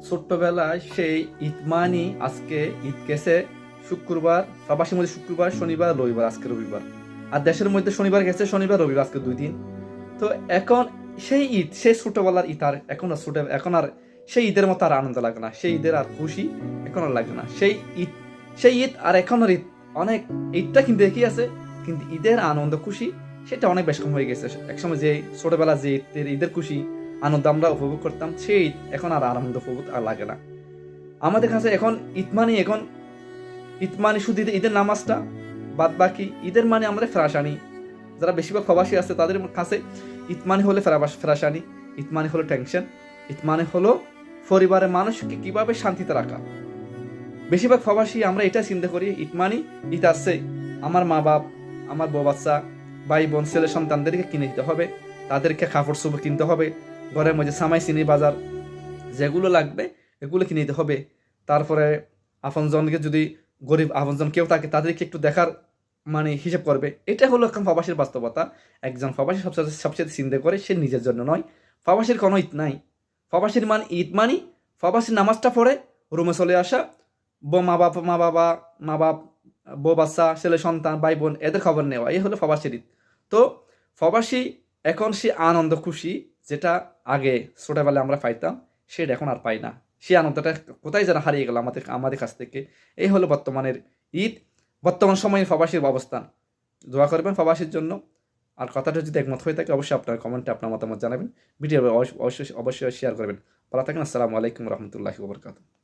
ছোট্টবেলায় সেই ঈদ মানি আজকে ঈদ গেছে শুক্রবার, প্রবাসীর মধ্যে শুক্রবার, শনিবার, রবিবার, আজকে রবিবার। আর দেশের মধ্যে শনিবার গেছে, শনিবার, রবিবার, আজকে 2 দিন। তো এখন সেই ঈদ, সেই ছোটবেলার ঈদ আর এখন আর সেই ঈদের মতো আর আনন্দ লাগে না, সেই ঈদের আর খুশি এখন আর লাগে না। সেই ঈদ আর এখনের ঈদ অনেক, ঈদটা কিন্তু একই আছে, কিন্তু ঈদের আনন্দ খুশি সেটা অনেক বেশি কম হয়ে গেছে। একসময় যে ছোটবেলা যে ঈদের খুশি আনন্দ আমরা উপভোগ করতাম, সেই ঈদ এখন আর আনন্দ উপভোগ আর লাগে না আমাদের কাছে। এখন ঈদ মানে শুধু ঈদের নামাজটা, বাদ বাকি ঈদের মানে আমরা ফেরাসানি। যারা বেশিরভাগ প্রবাসী আছে তাদের কাছে ঈদ মানে হলে ফেরাসানি, ঈদ মানে হলো টেনশন, ঈদ মানে হলো পরিবারের মানুষকে কিভাবে শান্তিতে রাখা। বেশিরভাগ প্রবাসী আমরা এটা চিন্তা করি ঈদ মানে ঈদ আসছে, আমার মা বাপ, আমার বউ বাচ্চা, ভাই বোন, ছেলে সন্তানদেরকে কিনে দিতে হবে, তাদেরকে কাপড় চোপড় কিনতে হবে, ঘরের মধ্যে সামাই চিনি বাজার যেগুলো লাগবে এগুলো কিনে দিতে হবে। তারপরে আপনজনকে, যদি গরিব আপনজন কেউ থাকে তাদেরকে একটু দেখার মানে হিসেব করবে। এটা হলো এখন প্রবাসীর বাস্তবতা। একজন প্রবাসী সবচেয়ে চিন্তা করে সে নিজের জন্য নয়। প্রবাসীর কোনো ঈদ নাই। প্রবাসীর মানে ঈদ মানি প্রবাসীর নামাজটা পড়ে রুমে চলে আসা, মা বাপ, বউ বাচ্চা, ছেলে সন্তান, ভাই বোন এদের খবর নেওয়া, এই হলো প্রবাসীর ঈদ। তো প্রবাসী এখন সে আনন্দ খুশি যেটা আগে ছোটবেলায় আমরা পাইতাম, সেটা এখন আর পাই না। সেই আনন্দটা কোথায় যেন হারিয়ে গেল আমাদের কাছ থেকে। এই হলো বর্তমানের ঈদ, বর্তমান সময়ে প্রবাসীর অবস্থান। দোয়া করবেন প্রবাসীর জন্য। আর কথাটা যদি একমত হয়ে থাকে অবশ্যই আপনার কমেন্টে আপনার মতামত জানাবেন। ভিডিও অবশ্যই শেয়ার করবেন। ভালো থাকেন। আসসালামু আলাইকুম রহমতুল্লাহি ওয়া বারাকাতুহু।